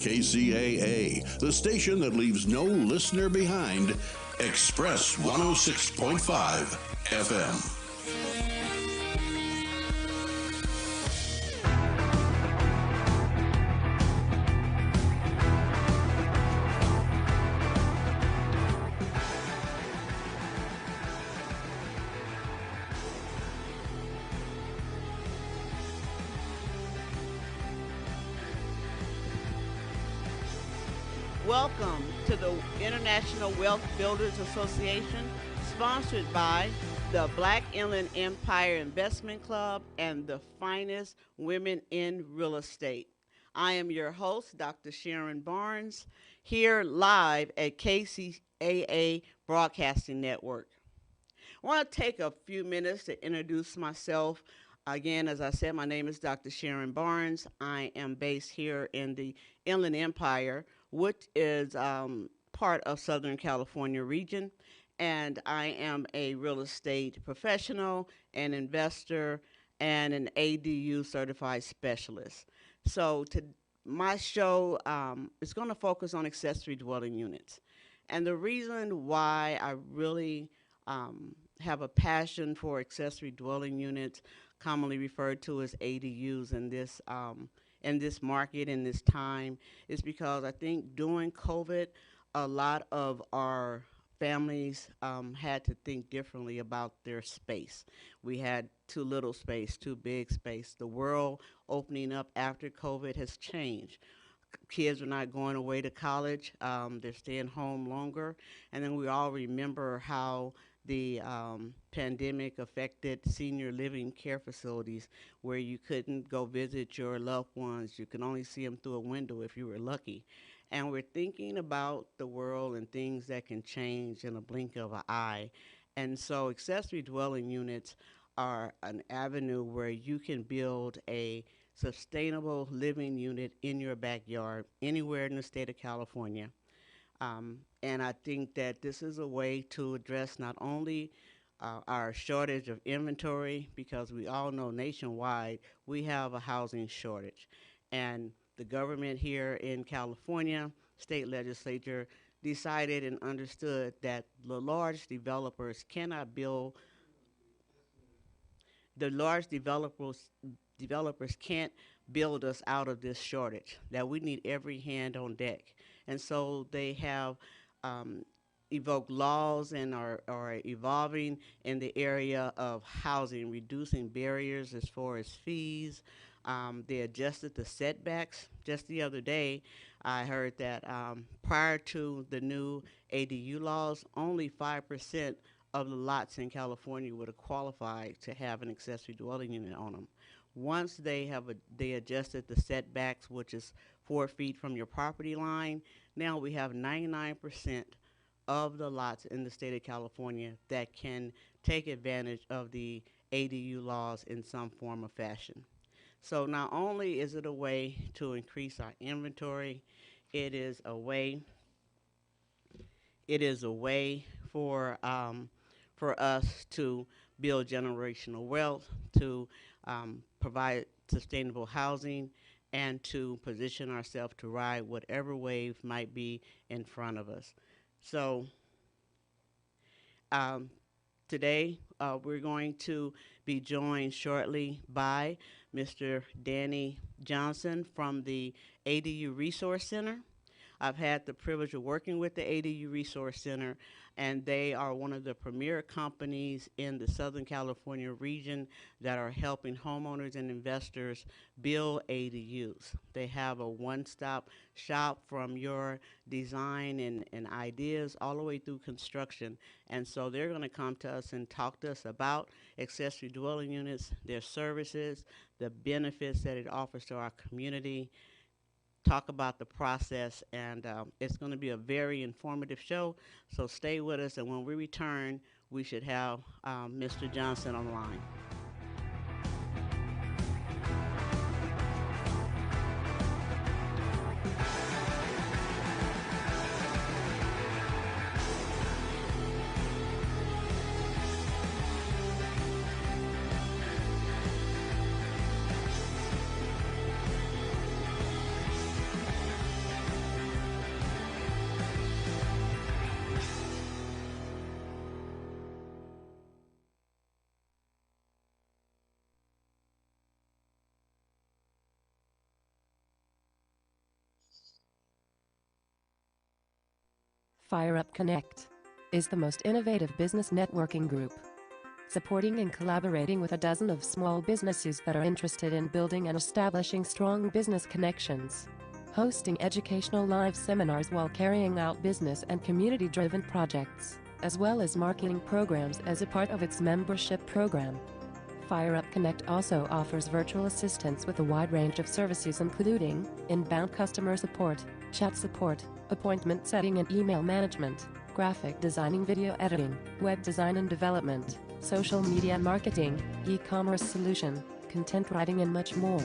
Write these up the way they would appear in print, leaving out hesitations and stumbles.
KCAA, the station that leaves no listener behind, Express 106.5 FM. Welcome to the International Wealth Builders Association, sponsored by the Black Inland Empire Investment Club and the finest women in real estate. I am your host, Dr. Sharon Barnes, here live at KCAA Broadcasting Network. I want to take a few minutes to introduce myself. Again, as I said, my name is Dr. Sharon Barnes. I am based here in the Inland Empire, which is part of Southern California region. And I am a real estate professional, an investor, and an ADU certified specialist. So my show is going to focus on accessory dwelling units. And the reason why I really have a passion for accessory dwelling units, commonly referred to as ADUs in this market, in this time, is because I think during COVID, a lot of our families had to think differently about their space. We had too little space, too big space. The world opening up after COVID has changed. Kids are not going away to college. They're staying home longer. And then we all remember how the pandemic affected senior living care facilities where you couldn't go visit your loved ones. You could only see them through a window if you were lucky. And we're thinking about the world and things that can change in a blink of an eye. And so accessory dwelling units are an avenue where you can build a sustainable living unit in your backyard anywhere in the state of California. And I think that this is a way to address not only our shortage of inventory, because we all know nationwide we have a housing shortage. And the government here in California, state legislature, decided and understood that the large developers cannot build, the large developers can't build us out of this shortage, that we need every hand on deck. And so they have evoked laws and are evolving in the area of housing, reducing barriers as far as fees. They adjusted the setbacks. Just the other day, I heard that prior to the new ADU laws, only 5% of the lots in California would have qualified to have an accessory dwelling unit on them. Once they adjusted the setbacks, which is 4 feet from your property line, now we have 99% of the lots in the state of California that can take advantage of the ADU laws in some form or fashion. So not only is it a way to increase our inventory, it is a way for us to build generational wealth, to provide sustainable housing, and to position ourselves to ride whatever wave might be in front of us. So today we're going to be joined shortly by Mr. Danny Johnson from the ADU Resource Center. I've had the privilege of working with the ADU Resource Center, and they are one of the premier companies in the Southern California region that are helping homeowners and investors build ADUs. They have a one-stop shop from your design and ideas all the way through construction. And so they're going to come to us and talk to us about accessory dwelling units, their services, the benefits that it offers to our community, talk about the process, and it's going to be a very informative show, so stay with us, and when we return, we should have Mr. Johnson on the line. FireUp Connect is the most innovative business networking group, supporting and collaborating with a dozen of small businesses that are interested in building and establishing strong business connections, hosting educational live seminars while carrying out business and community-driven projects, as well as marketing programs as a part of its membership program. FireUp Connect also offers virtual assistance with a wide range of services including inbound customer support, chat support, appointment setting and email management, graphic designing, video editing, web design and development, social media marketing, e-commerce solution, content writing and much more.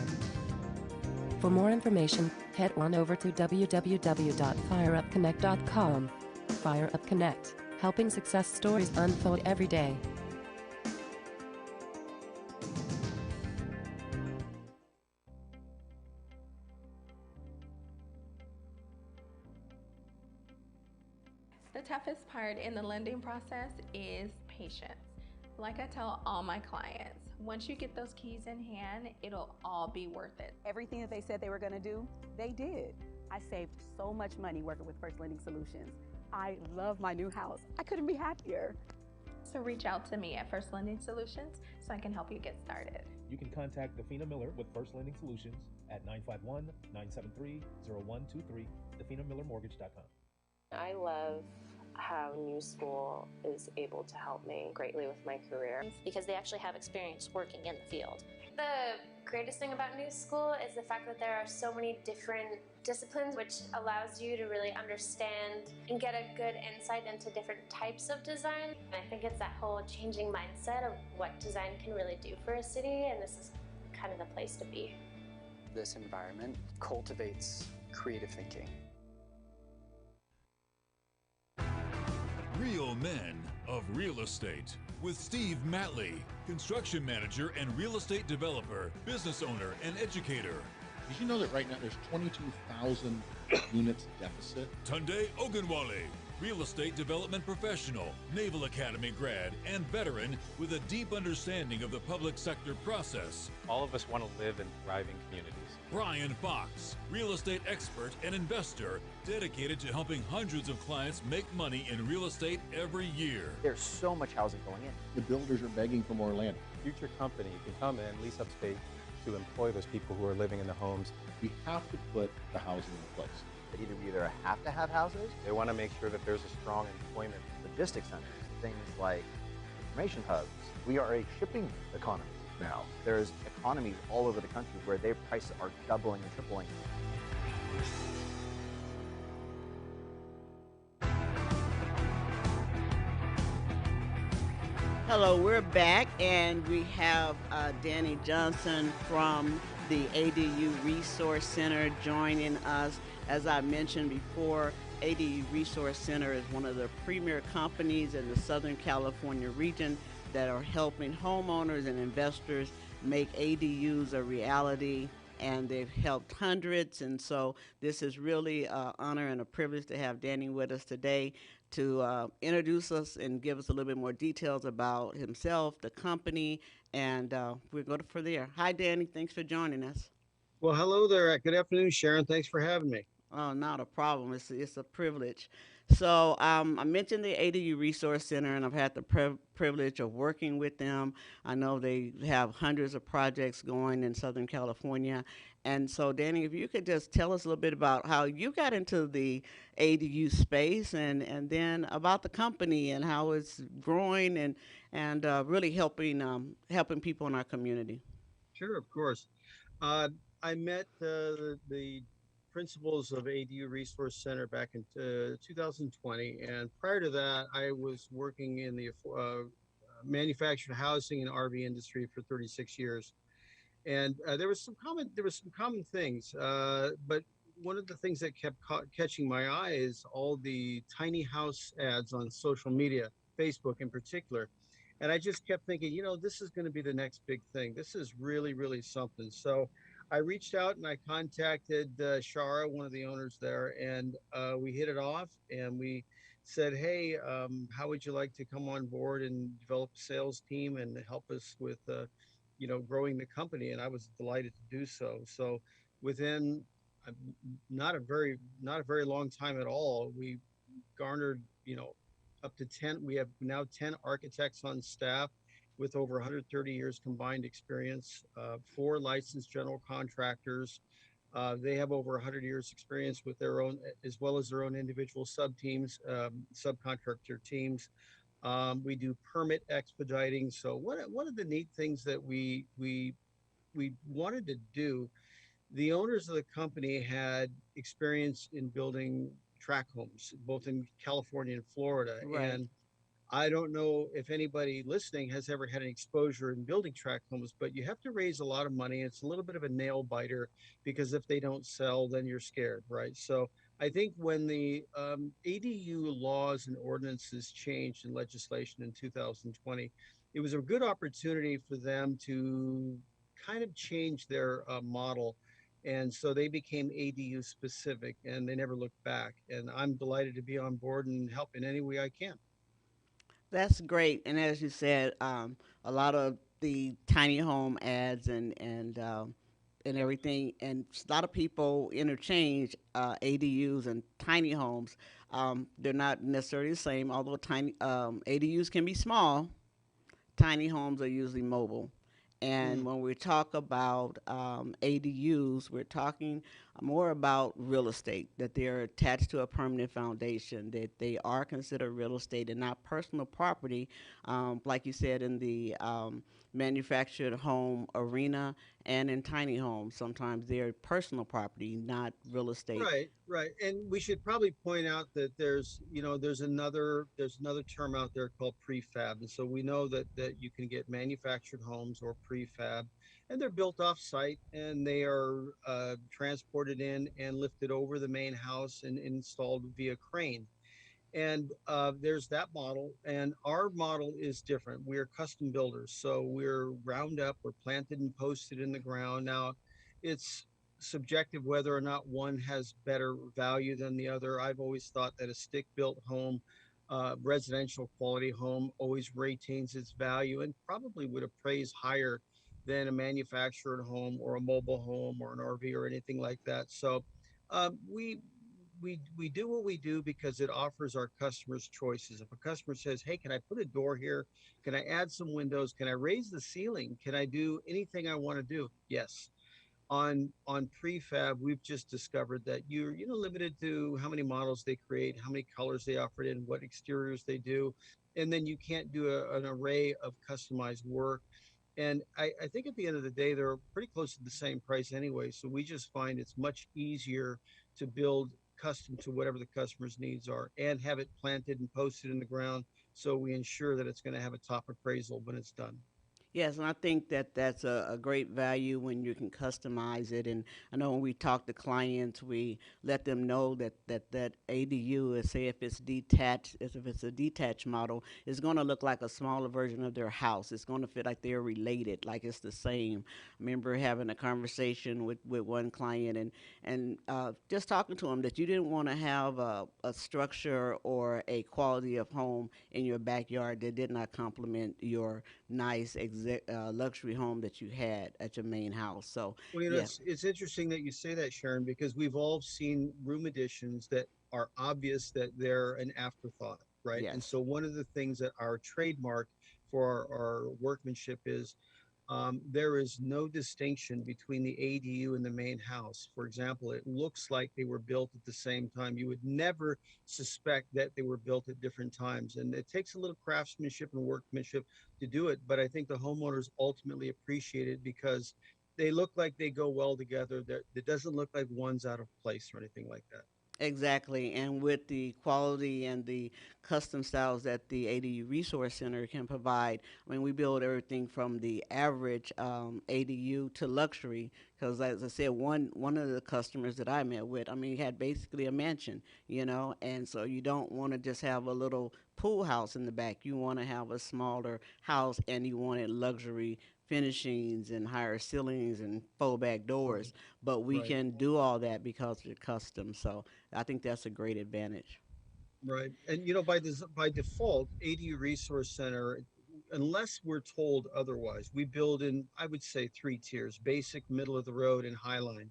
For more information, head on over to www.fireupconnect.com. FireUp Connect, helping success stories unfold every day. The toughest part in the lending process is patience. Like I tell all my clients, once you get those keys in hand, it'll all be worth it. Everything that they said they were going to do, they did. I saved so much money working with First Lending Solutions. I love my new house. I couldn't be happier. So reach out to me at First Lending Solutions so I can help you get started. You can contact Dafina Miller with First Lending Solutions at 951-973-0123, DafinaMillerMortgage.com. I love how New School is able to help me greatly with my career because they actually have experience working in the field. The greatest thing about New School is the fact that there are so many different disciplines, which allows you to really understand and get a good insight into different types of design. And I think it's that whole changing mindset of what design can really do for a city, and this is kind of the place to be. This environment cultivates creative thinking. Real Men of Real Estate with Steve Matley, construction manager and real estate developer, business owner, and educator. Did you know that right now there's 22,000 units deficit? Tunde Ogunwale, real estate development professional, Naval Academy grad, and veteran with a deep understanding of the public sector process. All of us want to live in thriving communities. Brian Fox, real estate expert and investor, dedicated to helping hundreds of clients make money in real estate every year. There's so much housing going in. The builders are begging for more land. Future company can come in, lease up space to employ those people who are living in the homes. We have to put the housing in place. They either have to have houses. They want to make sure that there's a strong employment. Logistics centers, things like information hubs. We are a shipping economy now. There's economies all over the country where their prices are doubling and tripling. Hello, we're back, and we have Danny Johnson from the ADU Resource Center joining us. As I mentioned before, ADU Resource Center is one of the premier companies in the Southern California region that are helping homeowners and investors make ADUs a reality, and they've helped hundreds. And so this is really an honor and a privilege to have Danny with us today to introduce us and give us a little bit more details about himself, the company, and we'll go from there. Hi, Danny. Thanks for joining us. Well, hello there. Good afternoon, Sharon. Thanks for having me. Oh, not a problem. It's a privilege. So I mentioned the ADU Resource Center, and I've had the privilege of working with them. I know they have hundreds of projects going in Southern California. And so, Danny, if you could just tell us a little bit about how you got into the ADU space, and then about the company and how it's growing and really helping people in our community. Sure, of course. I met the principals of ADU Resource Center back in 2020, and prior to that, I was working in the manufactured housing and RV industry for 36 years. And there was some common things, but one of the things that kept catching my eye is all the tiny house ads on social media, Facebook in particular. And I just kept thinking, this is going to be the next big thing. This is really, really something. So I reached out and I contacted Sharon, one of the owners there, and we hit it off, and we said, hey, how would you like to come on board and develop a sales team and help us with growing the company? And I was delighted to do so. So within not a very long time at all, we garnered, up to 10. We have now 10 architects on staff with over 130 years combined experience, 4 licensed general contractors. They have over 100 years experience with their own, as well as their own individual sub teams, subcontractor teams. We do permit expediting. So one of the neat things that we wanted to do, the owners of the company had experience in building tract homes, both in California and Florida. Right. And I don't know if anybody listening has ever had an exposure in building tract homes, but you have to raise a lot of money. It's a little bit of a nail biter because if they don't sell, then you're scared, right? So I think when the ADU laws and ordinances changed in legislation in 2020, it was a good opportunity for them to kind of change their model. And so they became ADU specific and they never looked back. And I'm delighted to be on board and help in any way I can. That's great. And as you said, a lot of the tiny home ads and everything, and a lot of people interchange ADUs and tiny homes. They're not necessarily the same, although tiny ADUs can be small. Tiny homes are usually mobile. And Mm. when we talk about ADUs, we're talking more about real estate, that they're attached to a permanent foundation, that they are considered real estate and not personal property, like you said, in the manufactured home arena and in tiny homes. Sometimes they're personal property, not real estate. Right, right. And we should probably point out that there's another term out there called prefab. And so we know that you can get manufactured homes or prefab, and they're built off site and they are transported in and lifted over the main house and installed via crane. And there's that model, and our model is different. We're custom builders, so we're round up, we're planted and posted in the ground. Now, it's subjective whether or not one has better value than the other. I've always thought that a stick-built home, residential quality home, always retains its value and probably would appraise higher than a manufactured home or a mobile home or an RV or anything like that. So we do what we do because it offers our customers choices. If a customer says, "Hey, can I put a door here? Can I add some windows? Can I raise the ceiling? Can I do anything I want to do?" Yes. On prefab, we've just discovered that you're limited to how many models they create, how many colors they offer it in, what exteriors they do, and then you can't do an array of customized work. And I think at the end of the day, they're pretty close to the same price anyway. So we just find it's much easier to build custom to whatever the customer's needs are and have it planted and posted in the ground. So we ensure that it's going to have a top appraisal when it's done. Yes, and I think that that's a great value when you can customize it. And I know when we talk to clients, we let them know that ADU is, say, if it's detached, if it's a detached model, it's going to look like a smaller version of their house. It's going to feel like they're related, like it's the same. I remember having a conversation with one client and just talking to him that you didn't want to have a structure or a quality of home in your backyard that did not complement your nice luxury home that you had at your main house. So Well, yeah, it's interesting that you say that, Sharon, because we've all seen room additions that are obvious that they're an afterthought, right? And yes, so one of the things that our trademark for our workmanship is there is no distinction between the ADU and the main house. For example, it looks like they were built at the same time. You would never suspect that they were built at different times. And it takes a little craftsmanship and workmanship to do it. But I think the homeowners ultimately appreciate it because they look like they go well together. It doesn't look like one's out of place or anything like that. exactly. And with the quality and the custom styles that the ADU Resource Center can provide, I mean, we build everything from the average ADU to luxury. Because, as I said, one of the customers that I met with, I mean, he had basically a mansion, and so you don't want to just have a little pool house in the back. You want to have a smaller house, and you wanted luxury finishings and higher ceilings and faux back Right, doors. But we right, can do all that because they're custom. So I think that's a great advantage. right. And by default, ADU Resource Center, unless we're told otherwise, we build in, I would say, 3 tiers: basic, middle of the road, and highline.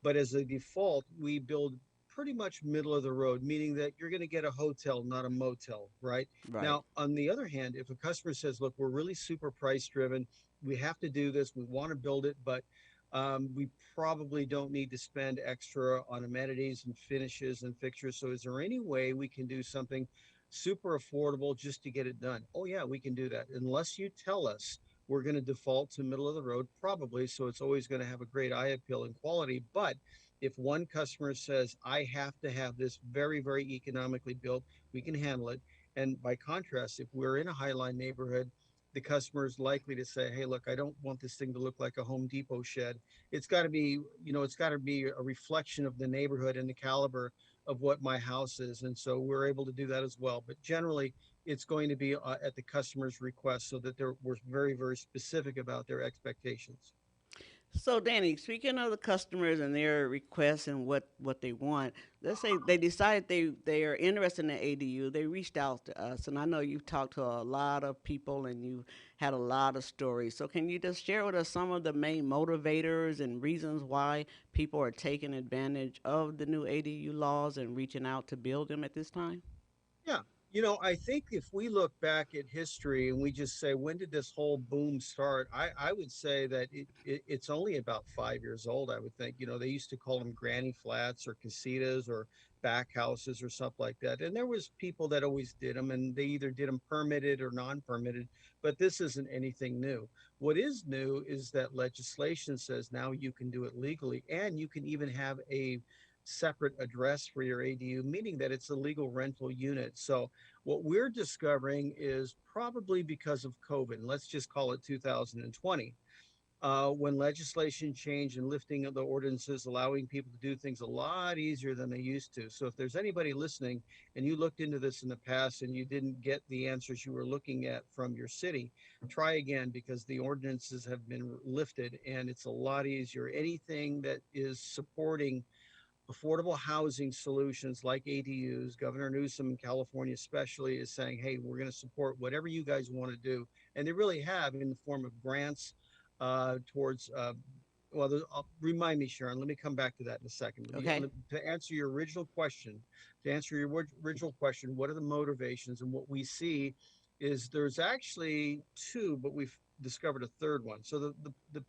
But as a default, we build pretty much middle of the road, meaning that you're going to get a hotel, not a motel, right? Right. Now, on the other hand, if a customer says, look, we're really super price driven, we have to do this, we want to build it, but we probably don't need to spend extra on amenities and finishes and fixtures. So is there any way we can do something super affordable just to get it done? Oh yeah, we can do that. Unless you tell us, we're going to default to middle of the road, probably. So it's always going to have a great eye appeal and quality. But if one customer says, I have to have this very, very economically built, we can handle it. And by contrast, if we're in a highline neighborhood, the customer is likely to say, hey, look, I don't want this thing to look like a Home Depot shed. It's got to be, it's got to be a reflection of the neighborhood and the caliber of what my house is. And so we're able to do that as well. But generally, it's going to be at the customer's request, so that we're very, very specific about their expectations. So, Danny, speaking of the customers and their requests and what they want, let's say they decide they are interested in the ADU. They reached out to us, and I know you've talked to a lot of people and you had a lot of stories. So, can you just share with us some of the main motivators and reasons why people are taking advantage of the new ADU laws and reaching out to build them at this time? Yeah. I think if we look back at history and we just say, when did this whole boom start? I would say that it's only about 5 years old, I would think. They used to call them granny flats or casitas or back houses or stuff like that. And there was people that always did them, and they either did them permitted or non-permitted, but this isn't anything new. What is new is that legislation says now you can do it legally, and you can even have a separate address for your ADU, meaning that it's a legal rental unit. So what we're discovering is probably because of COVID, and let's just call it 2020, when legislation changed and lifting of the ordinances, allowing people to do things a lot easier than they used to. So if there's anybody listening and you looked into this in the past and you didn't get the answers you were looking at from your city, try again, because the ordinances have been lifted and it's a lot easier. Anything that is supporting affordable housing solutions like ADUs, Governor Newsom in California especially is saying, hey, we're going to support whatever you guys want to do. And they really have, in the form of grants towards, remind me, Sharon, let me come back to that in a second. Okay. To answer your original question, what are the motivations? And what we see is there's actually two, but we've discovered a third one. So the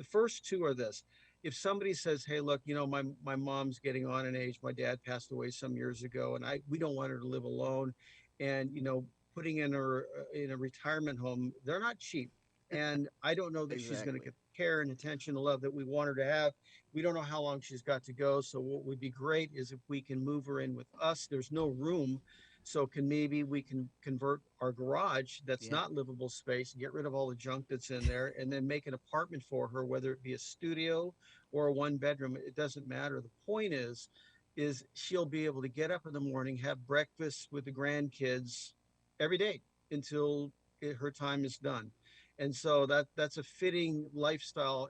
first two are this. If somebody says, hey, look, my mom's getting on in age, my dad passed away some years ago, and we don't want her to live alone, and putting in her in a retirement home, they're not cheap, and I don't know that she's going to get the care and attention and love that we want her to have. We don't know how long she's got to go. So what would be great is if we can move her in with us. There's no room, so maybe we can convert our garage that's not livable space, get rid of all the junk that's in there, and then make an apartment for her, whether it be a studio or a one bedroom. It doesn't matter. The point is she'll be able to get up in the morning, have breakfast with the grandkids every day until her time is done. And so that's a fitting lifestyle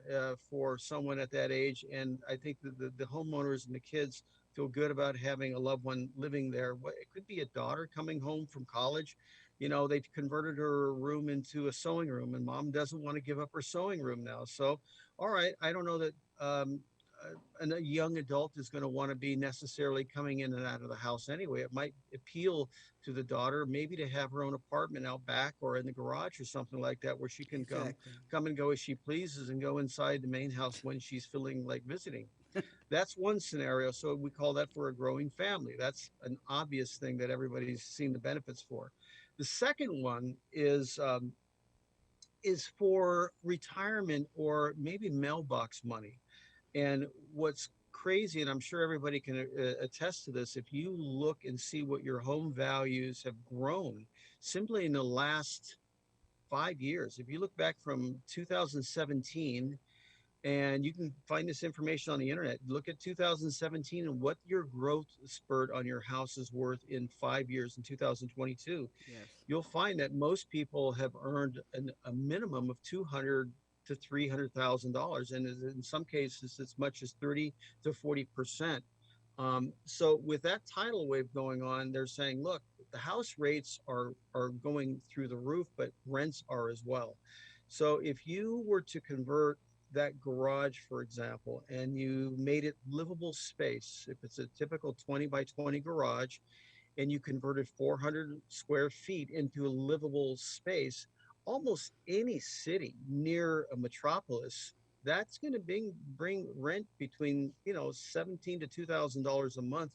for someone at that age. And I think that the homeowners and the kids feel good about having a loved one living there. It could be a daughter coming home from college. They've converted her room into a sewing room, and mom doesn't want to give up her sewing room now. So, all right, I don't know that a young adult is going to want to be necessarily coming in and out of the house anyway. It might appeal to the daughter, maybe to have her own apartment out back or in the garage or something like that, where she can come and go as she pleases and go inside the main house when she's feeling like visiting. That's one scenario. So we call that for a growing family. That's an obvious thing that everybody's seen the benefits for. The second one is for retirement or maybe mailbox money. And what's crazy, and I'm sure everybody can attest to this, if you look and see what your home values have grown simply in the last 5 years, if you look back from 2017, and you can find this information on the internet, look at 2017 and what your growth spurt on your house is worth in 5 years in 2022. Yes. You'll find that most people have earned a minimum of $200,000 to $300,000, and in some cases as much as 30 to 40%. So with that tidal wave going on, they're saying, look, the house rates are going through the roof, but rents are as well. So if you were to convert that garage, for example, and you made it livable space, if it's a typical 20 by 20 garage, and you converted 400 square feet into a livable space, almost any city near a metropolis, that's going to bring rent between, you know, 17 to $2,000 a month,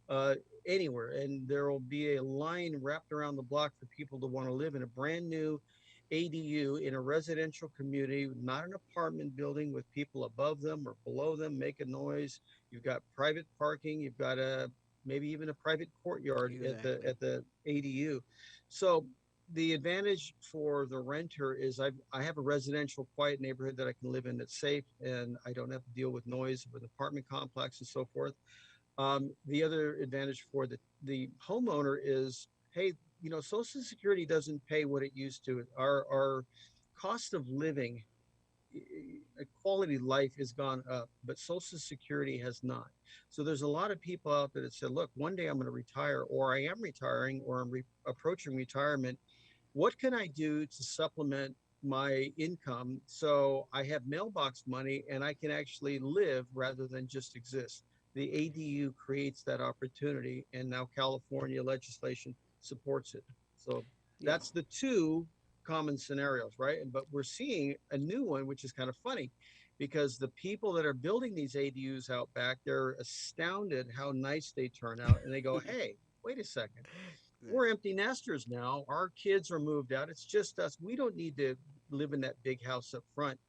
uh, anywhere. And there will be a line wrapped around the block for people to want to live in a brand new ADU in a residential community, not an apartment building with people above them or below them making noise. You've got private parking. You've got a maybe even a private courtyard Exactly. at the ADU. So the advantage for the renter is I have a residential quiet neighborhood that I can live in that's safe, and I don't have to deal with noise with apartment complex and so forth. The other advantage for the homeowner is, hey, you know, Social Security doesn't pay what it used to. Our cost of living, quality of life has gone up, but Social Security has not. So there's a lot of people out there that said, look, one day I'm going to retire, or I am retiring, or I'm approaching retirement. What can I do to supplement my income so I have mailbox money and I can actually live rather than just exist? The ADU creates that opportunity, and now California legislation supports it. So Yeah. that's the two common scenarios, right? But we're seeing a new one, which is kind of funny, because the people that are building these ADUs out back, they're astounded how nice they turn out, and they go, hey, wait a second, we're empty nesters now. Our kids are moved out. It's just us. We don't need to live in that big house up front.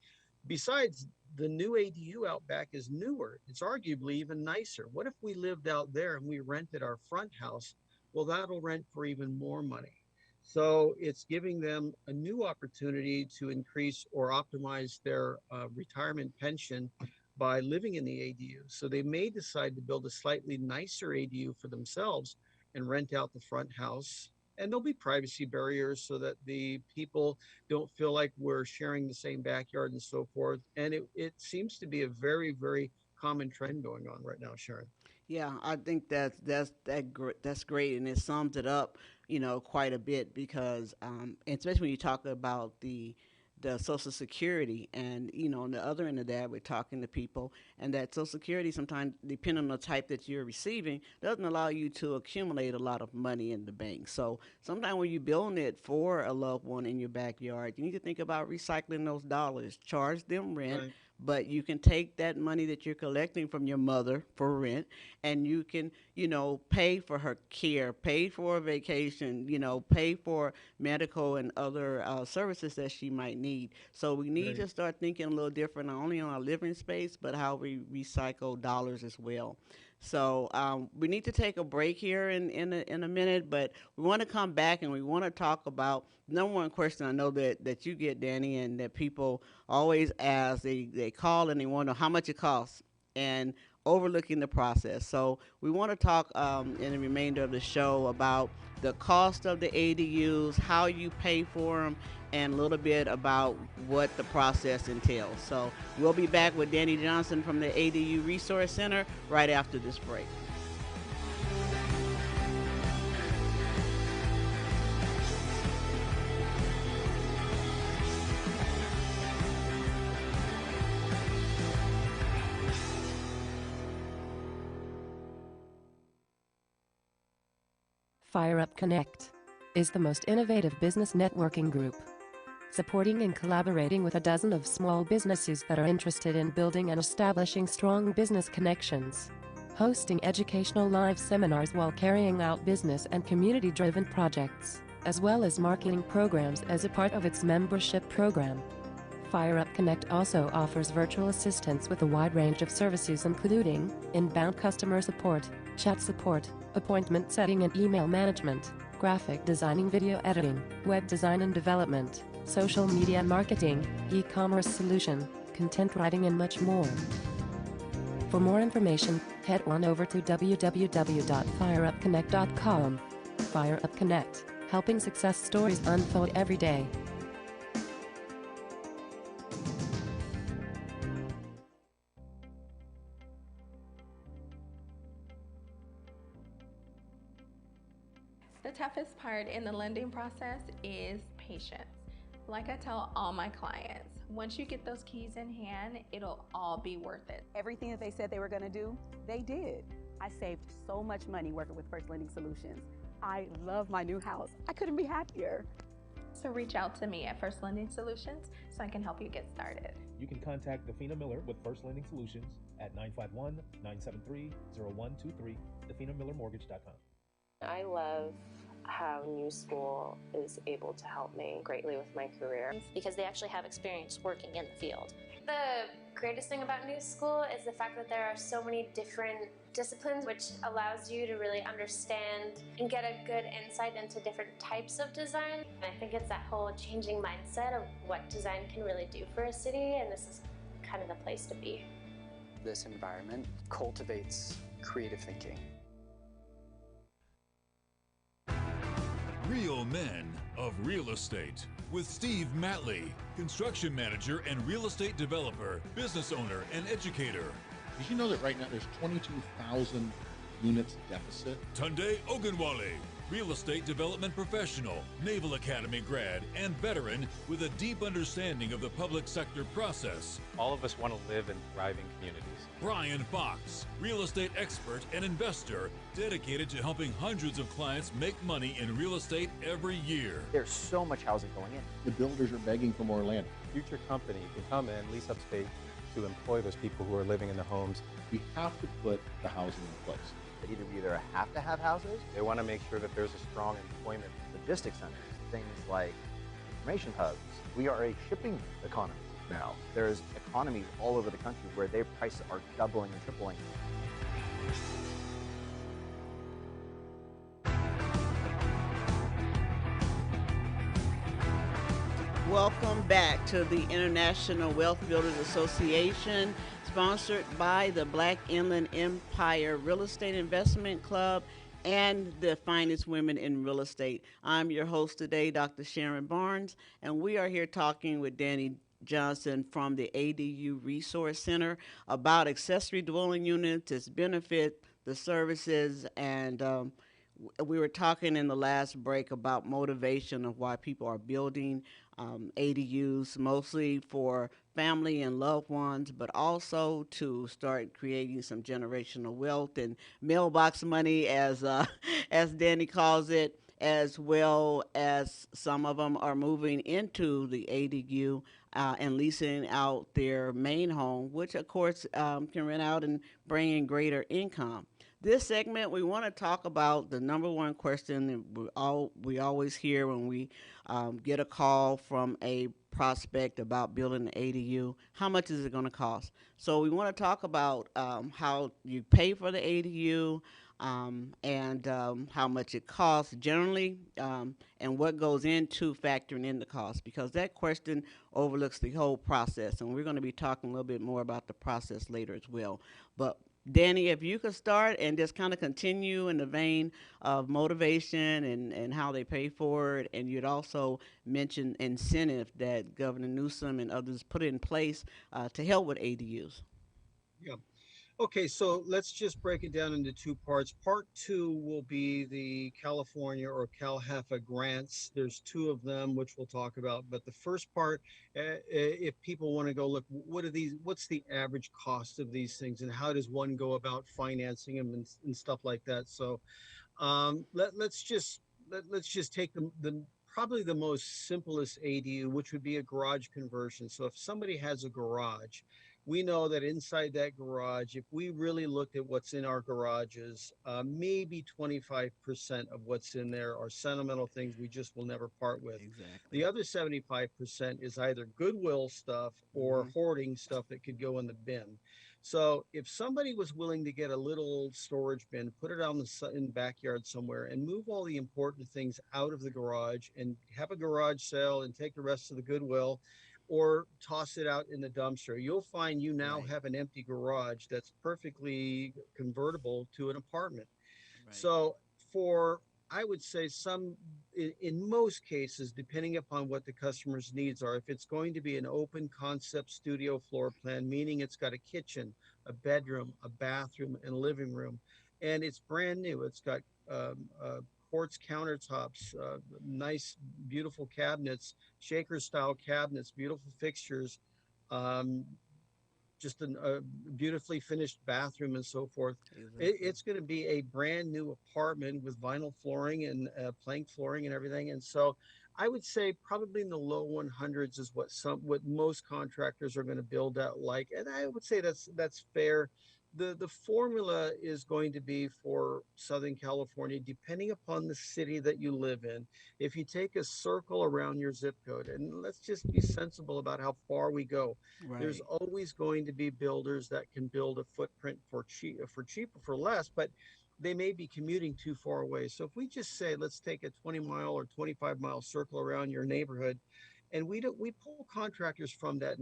Besides, the new ADU out back is newer. It's arguably even nicer. What if we lived out there and we rented our front house? Well, that'll rent for even more money. So it's giving them a new opportunity to increase or optimize their retirement pension by living in the ADU. So they may decide to build a slightly nicer ADU for themselves and rent out the front house. And there'll be privacy barriers so that the people don't feel like we're sharing the same backyard and so forth. And it seems to be a very, very common trend going on right now, Sharon. Yeah, I think that's great, and it sums it up, quite a bit because, and especially when you talk about the Social Security, and on the other end of that, we're talking to people, and that Social Security sometimes, depending on the type that you're receiving, doesn't allow you to accumulate a lot of money in the bank. So sometimes when you're building it for a loved one in your backyard, you need to think about recycling those dollars, charge them rent. Right. But you can take that money that you're collecting from your mother for rent, and you can, pay for her care, pay for a vacation, pay for medical and other services that she might need. So we need Right. to start thinking a little different, not only on our living space, but how we recycle dollars as well. So we need to take a break here in a minute, but we want to come back and we want to talk about number one question I know that you get, Danny, and that people always ask. They call and they wonder how much it costs, and overlooking the process. So we want to talk in the remainder of the show about the cost of the ADUs, how you pay for them, and a little bit about what the process entails. So we'll be back with Danny Johnson from the ADU Resource Center right after this break. FireUp Connect is the most innovative business networking group, supporting and collaborating with a dozen of small businesses that are interested in building and establishing strong business connections, hosting educational live seminars while carrying out business and community-driven projects, as well as marketing programs as a part of its membership program. FireUp Connect also offers virtual assistance with a wide range of services including inbound customer support, chat support, appointment setting and email management, graphic designing, video editing, web design and development, social media marketing, e-commerce solution, content writing and much more. For more information, head on over to www.fireupconnect.com. FireUp Connect, helping success stories unfold every day. The toughest part in the lending process is patience. Like I tell all my clients, once you get those keys in hand, it'll all be worth it. Everything that they said they were going to do, they did. I saved so much money working with First Lending Solutions. I love my new house. I couldn't be happier. So reach out to me at First Lending Solutions so I can help you get started. You can contact Designee Miller with First Lending Solutions at 951-973-0123, DeFinaMillerMortgage.com. I love how New School is able to help me greatly with my career. Because they actually have experience working in the field. The greatest thing about New School is the fact that there are so many different disciplines, which allows you to really understand and get a good insight into different types of design. And I think it's that whole changing mindset of what design can really do for a city, and this is kind of the place to be. This environment cultivates creative thinking. Real Men of Real Estate with Steve Matley, construction manager and real estate developer, business owner, and educator. Did you know that right now there's 22,000 units deficit? Tunde Ogunwale, real estate development professional, Naval Academy grad, and veteran with a deep understanding of the public sector process. All of us want to live in thriving communities. Brian Fox, real estate expert and investor, dedicated to helping hundreds of clients make money in real estate every year. There's so much housing going in. The builders are begging for more land. Future company can come in, lease up space to employ those people who are living in the homes. We have to put the housing in place. We either have to have houses. They want to make sure that there's a strong employment. Logistics centers, things like information hubs. We are a shipping economy now. There's economies all over the country where their prices are doubling and tripling. Welcome back to the International Wealth Builders Association, sponsored by the Black Inland Empire Real Estate Investment Club and the finest women in real estate. I'm your host today, Dr. Sharon Barnes, and we are here talking with Danny Johnson from the ADU Resource Center about accessory dwelling units, its benefit, the services, and we were talking in the last break about motivation of why people are building ADUs, mostly for family and loved ones, but also to start creating some generational wealth and mailbox money, as Danny calls it, as well as some of them are moving into the ADU and leasing out their main home, which of course can rent out and bring in greater income. This segment, we want to talk about the number one question that we always hear when we get a call from a prospect about building an ADU. How much is it going to cost? So we want to talk about how you pay for the ADU and how much it costs generally and what goes into factoring in the cost, because that question overlooks the whole process. And we're going to be talking a little bit more about the process later as well. But Danny, if you could start and just kind of continue in the vein of motivation and how they pay for it, and you'd also mention incentive that Governor Newsom and others put in place to help with ADUs. Yeah. Okay, so let's just break it down into two parts. Part two will be the California or CalHFA grants. There's two of them, which we'll talk about. But the first part, if people want to go look, what are these? What's the average cost of these things, and how does one go about financing them and stuff like that? So, let's just take the probably the most simplest ADU, which would be a garage conversion. So if somebody has a garage, we know that inside that garage, if we really looked at what's in our garages, maybe 25% of what's in there are sentimental things we just will never part with. Exactly. The other 75% is either Goodwill stuff or hoarding stuff that could go in the bin. So if somebody was willing to get a little storage bin, put it out in the backyard somewhere and move all the important things out of the garage and have a garage sale and take the rest of the Goodwill, or toss it out in the dumpster, you'll find you now have an empty garage that's perfectly convertible to an apartment. Right. So I would say in most cases, depending upon what the customer's needs are, if it's going to be an open concept studio floor plan, meaning it's got a kitchen, a bedroom, a bathroom, and a living room, and it's brand new, it's got quartz countertops, nice, beautiful cabinets, shaker style cabinets, beautiful fixtures, um, just a beautifully finished bathroom and so forth. It's going to be a brand new apartment with vinyl flooring and plank flooring and everything. And so I would say probably in the low 100s is what most contractors are going to build out like. And I would say that's fair. The formula is going to be for Southern California, depending upon the city that you live in. If you take a circle around your zip code, and let's just be sensible about how far we go, there's Right. always going to be builders that can build a footprint for cheap or for less, but they may be commuting too far away. So if we just say, let's take a 20-mile or 25-mile circle around your neighborhood, and we pull contractors from that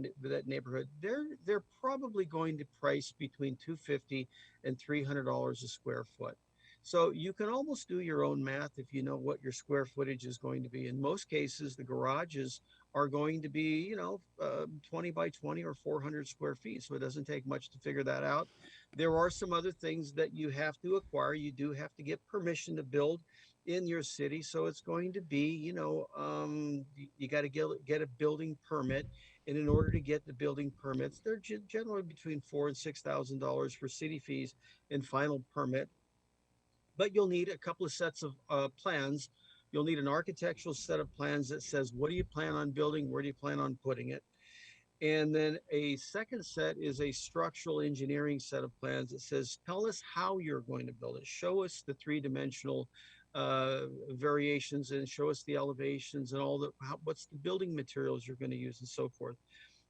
neighborhood, they're probably going to price between 250 and $300 a square foot. So you can almost do your own math if you know what your square footage is going to be. In most cases, the garages are going to be, 20 by 20 or 400 square feet. So it doesn't take much to figure that out. There are some other things that you have to acquire. You do have to get permission to build in your city. So it's going to be, you got to get a building permit. And in order to get the building permits, they're generally between $4,000 and $6,000 for city fees and final permit. But you'll need a couple of sets of plans. You'll need an architectural set of plans that says, what do you plan on building? Where do you plan on putting it? And then a second set is a structural engineering set of plans that says, tell us how you're going to build it. Show us the three-dimensional variations and show us the elevations and what's the building materials you're going to use and so forth.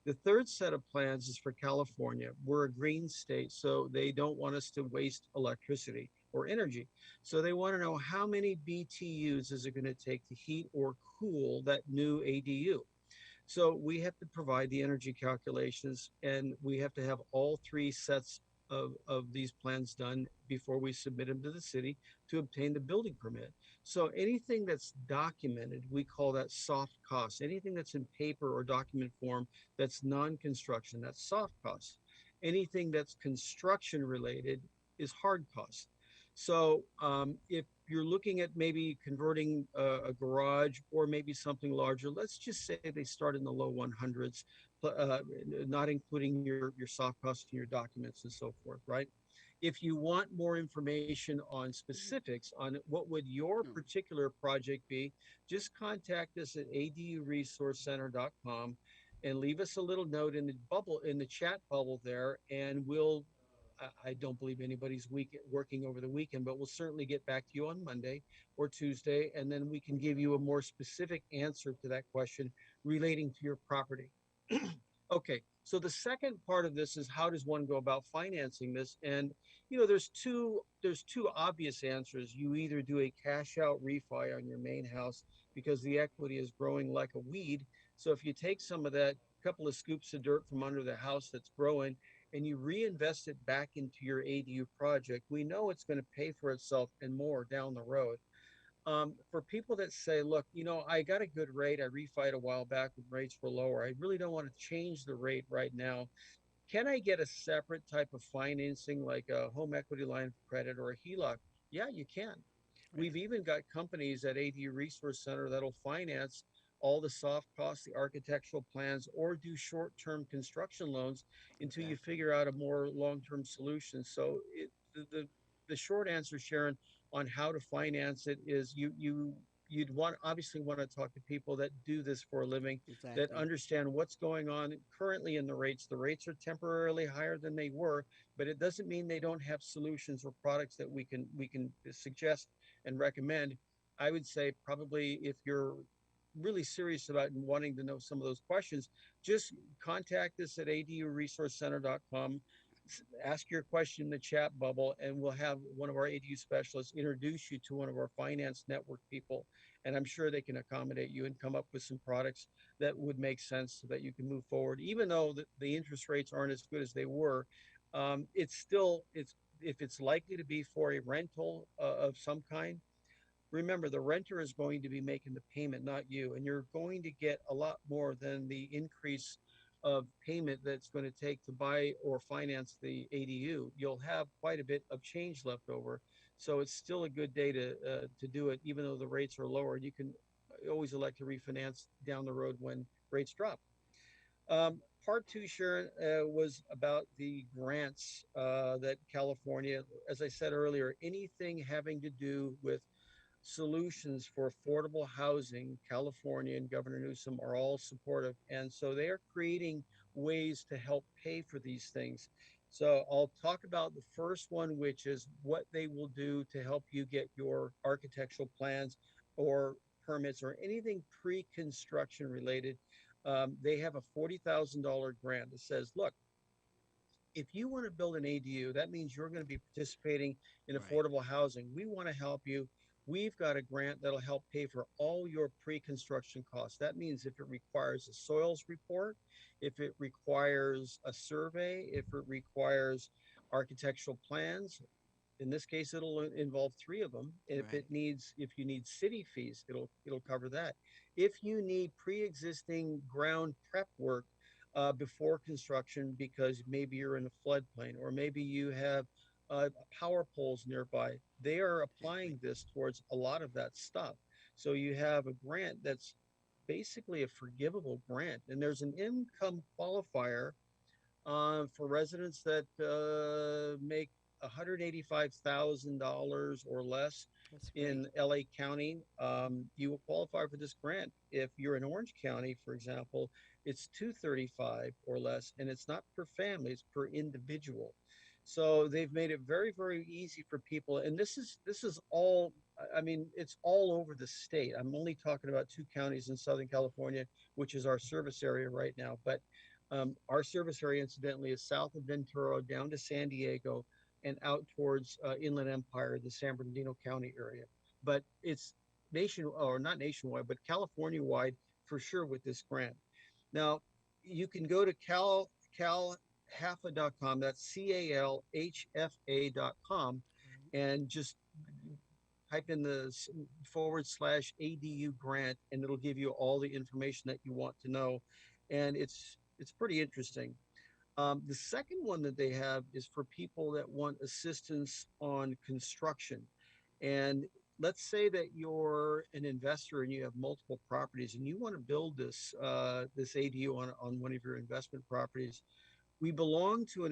The third set of plans is for California. We're a green state, so they don't want us to waste electricity or energy. So they want to know how many BTUs is it going to take to heat or cool that new ADU. So we have to provide the energy calculations, and we have to have all three sets of these plans done before we submit them to the city to obtain the building permit. So anything that's documented, we call that soft costs. Anything that's in paper or document form that's non-construction, that's soft costs. Anything that's construction related is hard costs. So if you're looking at maybe converting a garage or maybe something larger, let's just say they start in the low 100s, not including your soft costs and your documents and so forth, right? If you want more information on specifics on what would your particular project be, just contact us at aduresourcecenter.com and leave us a little note in the chat bubble there, and I don't believe anybody's working over the weekend, but we'll certainly get back to you on Monday or Tuesday, and then we can give you a more specific answer to that question relating to your property. Okay, so the second part of this is, how does one go about financing this? And there's two obvious answers. You either do a cash out refi on your main house because the equity is growing like a weed. So if you take some of that couple of scoops of dirt from under the house that's growing and you reinvest it back into your ADU project, we know it's going to pay for itself and more down the road. For people that say, look, I got a good rate, I refied a while back when rates were lower, I really don't want to change the rate right now. Can I get a separate type of financing like a home equity line of credit or a HELOC? Yeah, you can. We've even got companies at ADU Resource Center that'll finance all the soft costs, the architectural plans, or do short-term construction loans until you figure out a more long-term solution. So the short answer, Sharon, on how to finance it is you'd obviously want to talk to people that do this for a living, that understand what's going on currently in the rates. The rates are temporarily higher than they were, but it doesn't mean they don't have solutions or products that we can suggest and recommend. I would say probably if you're really serious about wanting to know some of those questions, just contact us at aduresourcecenter.com. Ask your question in the chat bubble, and we'll have one of our ADU specialists introduce you to one of our finance network people. And I'm sure they can accommodate you and come up with some products that would make sense so that you can move forward. Even though the interest rates aren't as good as they were, if it's likely to be for a rental of some kind, remember, the renter is going to be making the payment, not you, and you're going to get a lot more than the increase of payment that's going to take to buy or finance the ADU, you'll have quite a bit of change left over. So it's still a good day to do it, even though the rates are lower. You can always elect to refinance down the road when rates drop. Part two, Sharon, was about the grants that California, as I said earlier, anything having to do with solutions for affordable housing, California and Governor Newsom are all supportive. And so they are creating ways to help pay for these things. So I'll talk about the first one, which is what they will do to help you get your architectural plans or permits or anything pre-construction related. They have a $40,000 grant that says, look, if you want to build an ADU, that means you're going to be participating in affordable housing. We want to help you. We've got a grant that'll help pay for all your pre-construction costs. That means if it requires a soils report, if it requires a survey, if it requires architectural plans, in this case, it'll involve 3 of them. If you need city fees, it'll cover that. If you need pre-existing ground prep work before construction, because maybe you're in a floodplain or maybe you have power poles nearby, they are applying this towards a lot of that stuff. So you have a grant that's basically a forgivable grant, and there's an income qualifier for residents that make $185,000 or less in LA County. You will qualify for this grant. If you're in Orange County, for example, it's $235,000 or less, and it's not per family, it's per individual. So they've made it very, very easy for people. And this is all, I mean, it's all over the state. I'm only talking about 2 counties in Southern California, which is our service area right now. But our service area, incidentally, is south of Ventura down to San Diego and out towards Inland Empire, the San Bernardino County area. But it's not nationwide, but California-wide for sure with this grant. Now, you can go to calhfa.com, that's CALHFA.com, and just type in the /ADU grant, and it'll give you all the information that you want to know. And it's pretty interesting. The second one that they have is for people that want assistance on construction. And let's say that you're an investor and you have multiple properties and you want to build this ADU on one of your investment properties. We belong to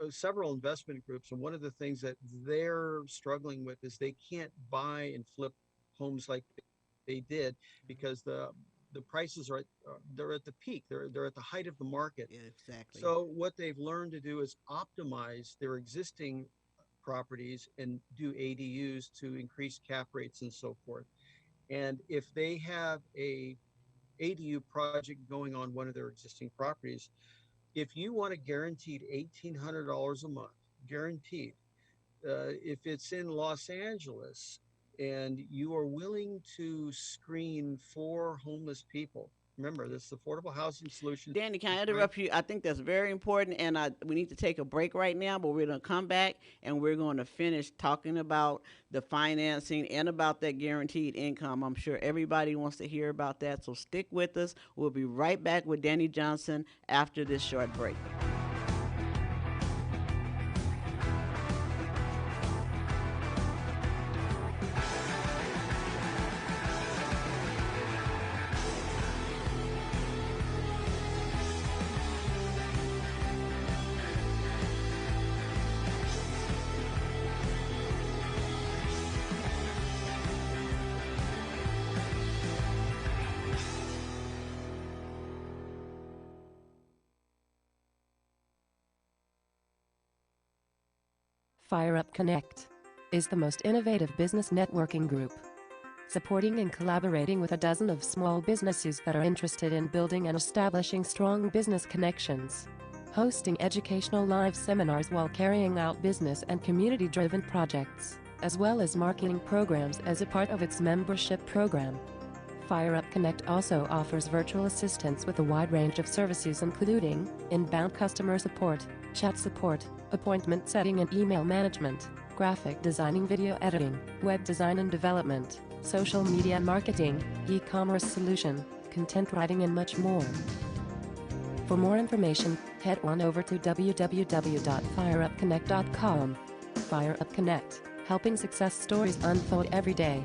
several investment groups, and one of the things that they're struggling with is they can't buy and flip homes like they did because the prices they're at the peak. They're at the height of the market. Yeah, exactly. So what they've learned to do is optimize their existing properties and do ADUs to increase cap rates and so forth. And if they have a ADU project going on one of their existing properties, if you want a guaranteed $1,800 a month, guaranteed, if it's in Los Angeles and you are willing to screen 4 homeless people, remember, this is affordable housing solution. Danny, can I interrupt you? I think that's very important, and we need to take a break right now, but we're going to come back and we're going to finish talking about the financing and about that guaranteed income. I'm sure everybody wants to hear about that, so stick with us. We'll be right back with Danny Johnson after this short break. FireUp Connect is the most innovative business networking group, supporting and collaborating with a dozen of small businesses that are interested in building and establishing strong business connections, hosting educational live seminars while carrying out business and community-driven projects, as well as marketing programs as a part of its membership program. FireUp Connect also offers virtual assistance with a wide range of services including inbound customer support, chat support, appointment setting and email management, graphic designing, video editing, web design and development, social media marketing, e-commerce solution, content writing and much more. For more information, head on over to www.fireupconnect.com. Fire Up Connect, helping success stories unfold every day.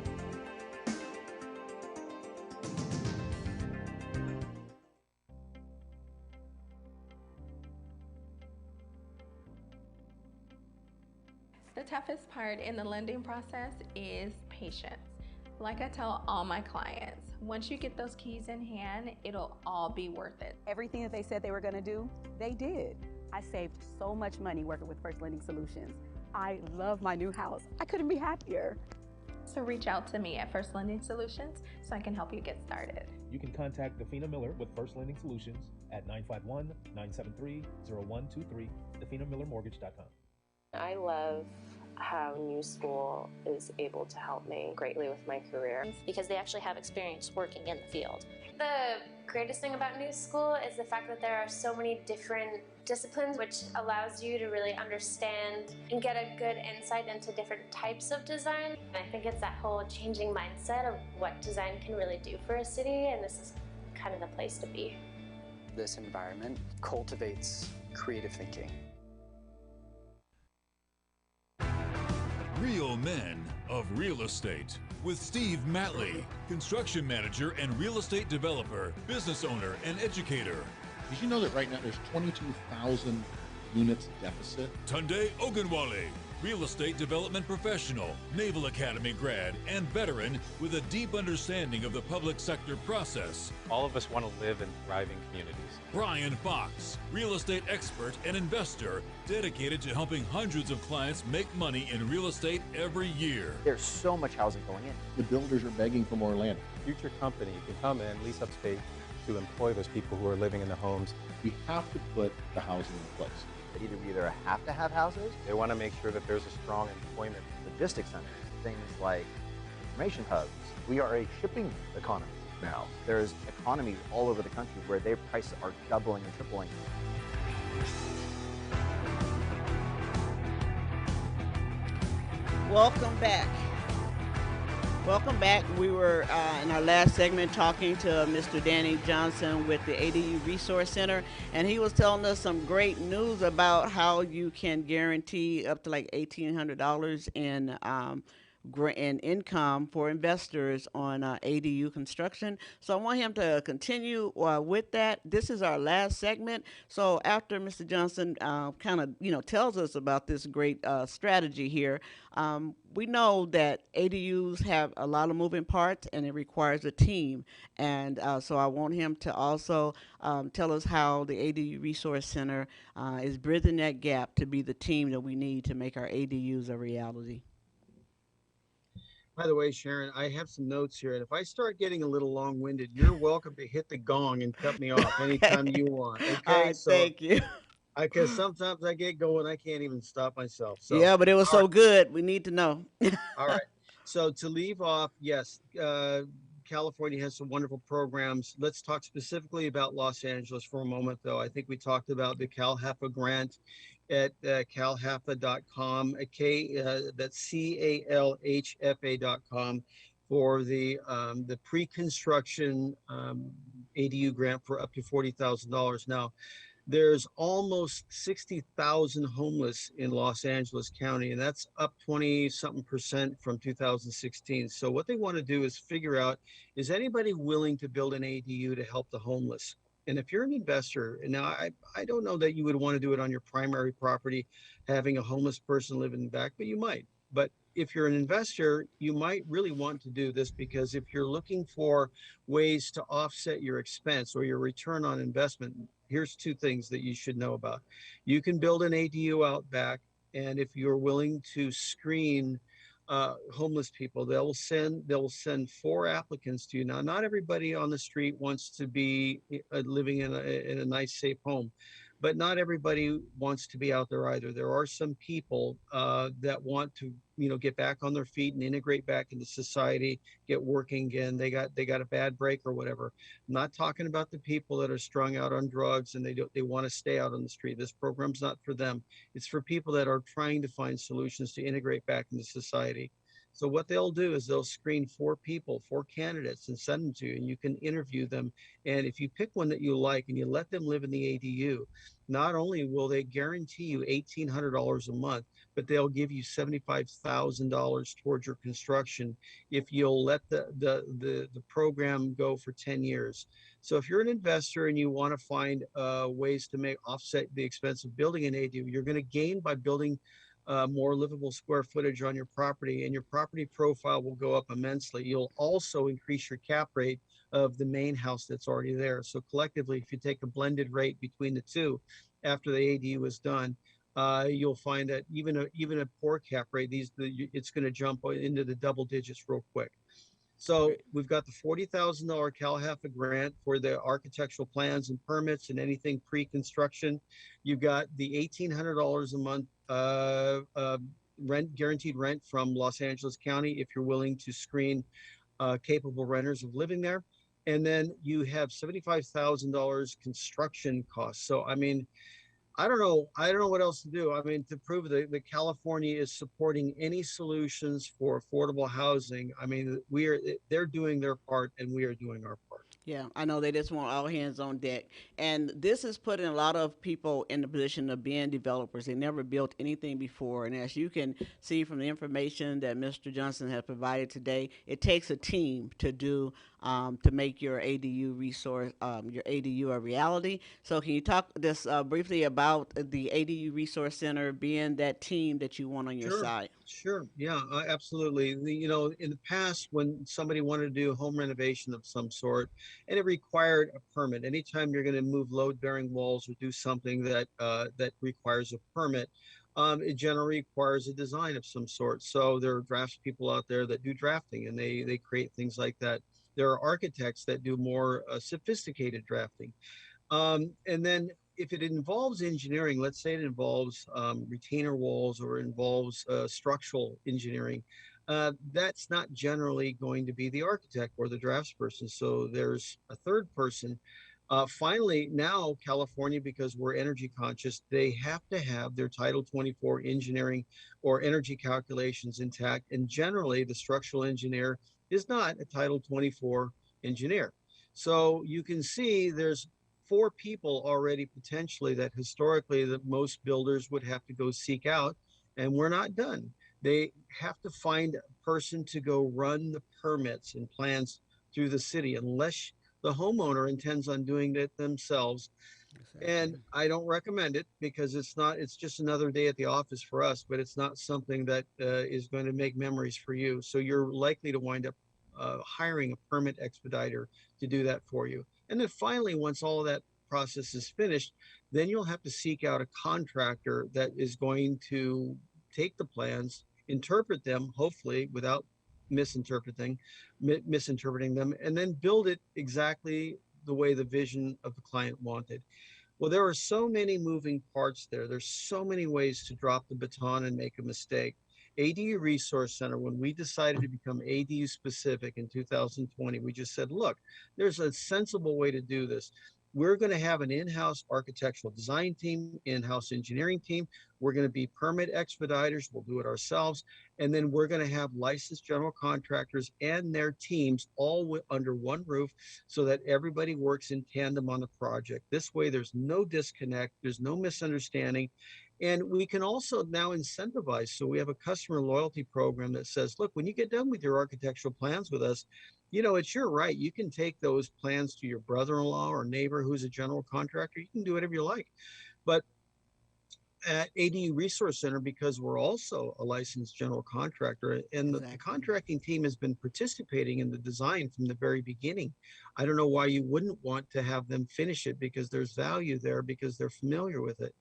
The toughest part in the lending process is patience. Like I tell all my clients, once you get those keys in hand, it'll all be worth it. Everything that they said they were going to do, they did. I saved so much money working with First Lending Solutions. I love my new house. I couldn't be happier. So reach out to me at First Lending Solutions so I can help you get started. You can contact Designee Miller with First Lending Solutions at 951-973-0123, DeFinaMillerMortgage.com. I love how New School is able to help me greatly with my career. Because they actually have experience working in the field. The greatest thing about New School is the fact that there are so many different disciplines, which allows you to really understand and get a good insight into different types of design. And I think it's that whole changing mindset of what design can really do for a city, and this is kind of the place to be. This environment cultivates creative thinking. Real Men of Real Estate with Steve Matley, construction manager and real estate developer, business owner, and educator. Did you know that right now there's 22,000 units deficit? Tunde Ogunwale, real estate development professional, Naval Academy grad, and veteran with a deep understanding of the public sector process. All of us want to live in thriving communities. Brian Fox, real estate expert and investor, dedicated to helping hundreds of clients make money in real estate every year. There's so much housing going in. The builders are begging for more land. Future company can come in, lease up space to employ those people who are living in the homes. We have to put the housing in place. That either we either have to have houses. They want to make sure that there's a strong employment. Logistics centers, things like information hubs. We are a shipping economy now. There's economies all over the country where their prices are doubling and tripling. Welcome back. Welcome back. We were in our last segment talking to Mr. Danny Johnson with the ADU Resource Center, and he was telling us some great news about how you can guarantee up to like $1,800 in income for investors on ADU construction. So I want him to continue with that. This is our last segment. So after Mr. Johnson kind of tells us about this great strategy here, we know that ADUs have a lot of moving parts and it requires a team. And so I want him to also tell us how the ADU Resource Center is bridging that gap to be the team that we need to make our ADUs a reality. By the way, Sharon, I have some notes here, and if I start getting a little long-winded, you're welcome to hit the gong and cut me off anytime you want. Okay, all right, so thank you. Because sometimes I get going, I can't even stop myself. So yeah, but it was so good. We need to know. All right. So to leave off, yes, California has some wonderful programs. Let's talk specifically about Los Angeles for a moment, though. I think we talked about the CalHFA grant at calhfa.com, that's calhfa.com for the pre-construction ADU grant for up to $40,000. Now, there's almost 60,000 homeless in Los Angeles County, and that's up 20-something% from 2016. So what they want to do is figure out, is anybody willing to build an ADU to help the homeless? And if you're an investor, and now I don't know that you would want to do it on your primary property, having a homeless person live in the back, but you might. But if you're an investor, you might really want to do this, because if you're looking for ways to offset your expense or your return on investment, here's two things that you should know about. You can build an ADU out back, and if you're willing to screen homeless people, they'll send 4 applicants to you. Now, not everybody on the street wants to be living in a nice, safe home, but not everybody wants to be out there either. There are some people that want to, get back on their feet and integrate back into society, get working again. They got a bad break or whatever. I'm not talking about the people that are strung out on drugs and they want to stay out on the street. This program's not for them. It's for people that are trying to find solutions to integrate back into society. So what they'll do is they'll screen 4 people, 4 candidates, and send them to you, and you can interview them. And if you pick one that you like and you let them live in the ADU, not only will they guarantee you $1,800 a month, but they'll give you $75,000 towards your construction if you'll let the program go for 10 years. So if you're an investor and you want to find ways to make offset the expense of building an ADU, you're going to gain by building more livable square footage on your property, and your property profile will go up immensely. You'll also increase your cap rate of the main house that's already there. So collectively, if you take a blended rate between the two after the ADU is done, you'll find that even a poor cap rate, it's going to jump into the double digits real quick. So we've got the $40,000 CalHFA grant for the architectural plans and permits and anything pre-construction. You've got the $1,800 a month guaranteed rent from Los Angeles County if you're willing to screen capable renters of living there. And then you have $75,000 construction costs. So, I mean, I don't know what else to do. I mean, to prove that California is supporting any solutions for affordable housing. I mean, they're doing their part and we are doing our part. Yeah, I know they just want all hands on deck. And this is putting a lot of people in the position of being developers. They never built anything before. And as you can see from the information that Mr. Johnson has provided today, it takes a team to make your ADU resource, your ADU a reality. So can you talk just briefly about the ADU Resource Center being that team that you want on your side? Sure. Yeah, absolutely. In the past, when somebody wanted to do a home renovation of some sort, and it required a permit, anytime you're going to move load-bearing walls or do something that requires a permit, it generally requires a design of some sort. So there are draftspeople out there that do drafting, and they create things like that. There are architects that do more sophisticated drafting. And then if it involves engineering, let's say it involves retainer walls or involves structural engineering, that's not generally going to be the architect or the draftsperson. So there's a third person. Finally, now California, because we're energy conscious, they have to have their Title 24 engineering or energy calculations intact. And generally, the structural engineer is not a Title 24 engineer. So you can see there's 4 people already potentially that historically that most builders would have to go seek out, and we're not done. They have to find a person to go run the permits and plans through the city unless the homeowner intends on doing it themselves. Exactly. And I don't recommend it because it's just another day at the office for us, but it's not something that is going to make memories for you. So you're likely to wind up hiring a permit expediter to do that for you. And then finally, once all of that process is finished, then you'll have to seek out a contractor that is going to take the plans, interpret them, hopefully without misinterpreting them, and then build it exactly the way the vision of the client wanted. Well, there are so many moving parts there. There's so many ways to drop the baton and make a mistake. ADU Resource Center, when we decided to become ADU specific in 2020, we just said, look, there's a sensible way to do this. We're going to have an in-house architectural design team, in-house engineering team. We're going to be permit expediters. We'll do it ourselves. And then we're going to have licensed general contractors and their teams all under one roof so that everybody works in tandem on the project. This way, there's no disconnect. There's no misunderstanding. And we can also now incentivize. So we have a customer loyalty program that says, look, when you get done with your architectural plans with us, it's your right. You can take those plans to your brother-in-law or neighbor who's a general contractor. You can do whatever you like. But at ADU Resource Center, because we're also a licensed general contractor, and the contracting team has been participating in the design from the very beginning. I don't know why you wouldn't want to have them finish it, because there's value there, because they're familiar with it.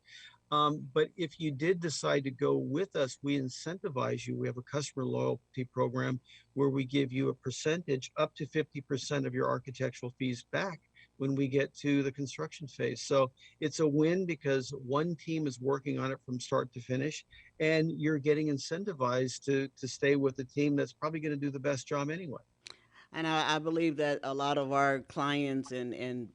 But if you did decide to go with us, we incentivize you. We have a customer loyalty program where we give you a percentage up to 50% of your architectural fees back when we get to the construction phase. So it's a win because one team is working on it from start to finish, and you're getting incentivized to stay with the team that's probably going to do the best job anyway. And I believe that a lot of our clients and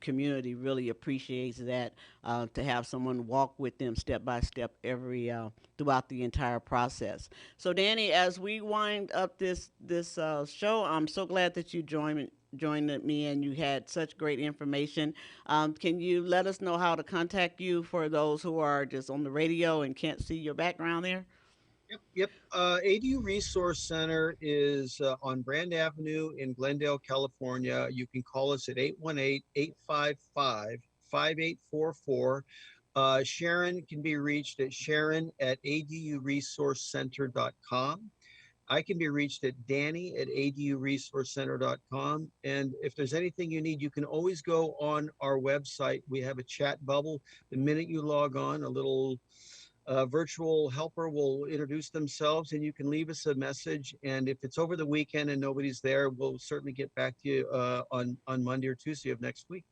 community really appreciates that, to have someone walk with them step by step every throughout the entire process. So, Danny, as we wind up this show, I'm so glad that you joined me and you had such great information. Can you let us know how to contact you for those who are just on the radio and can't see your background there? Yep. ADU Resource Center is on Brand Avenue in Glendale, California. You can call us at 818-855-5844. Sharon can be reached at Sharon at aduresourcecenter.com. I can be reached at Danny at aduresourcecenter.com. And if there's anything you need, you can always go on our website. We have a chat bubble. The minute you log on, a little virtual helper will introduce themselves and you can leave us a message. And if it's over the weekend and nobody's there, we'll certainly get back to you on Monday or Tuesday of next week.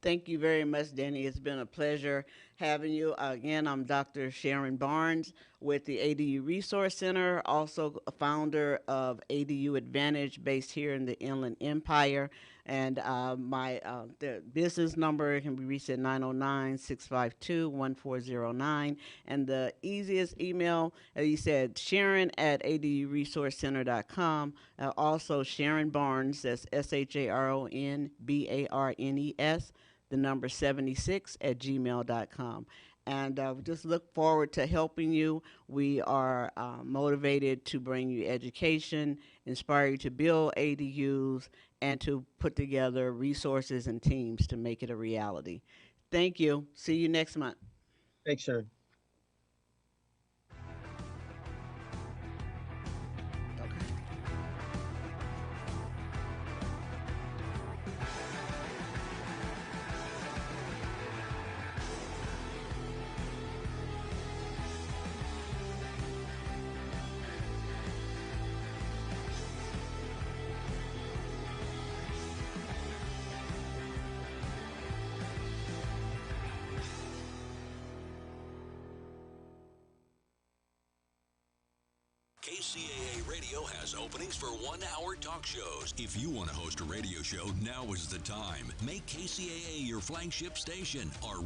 Thank you very much, Danny. It's been a pleasure having you. Again, I'm Dr. Sharon Barnes with the ADU Resource Center, also a founder of ADU Advantage based here in the Inland Empire. And my the business number can be reached at 909-652-1409. And the easiest email, as you said, Sharon at aduresourcecenter.com. Also, Sharon Barnes, that's SharonBarnes, the number 76 at gmail.com. And we just look forward to helping you. We are motivated to bring you education, inspire you to build ADUs, and to put together resources and teams to make it a reality. Thank you. See you next month. Thanks, Sharon. KCAA Radio has openings for one-hour talk shows. If you want to host a radio show, now is the time. Make KCAA your flagship station. Our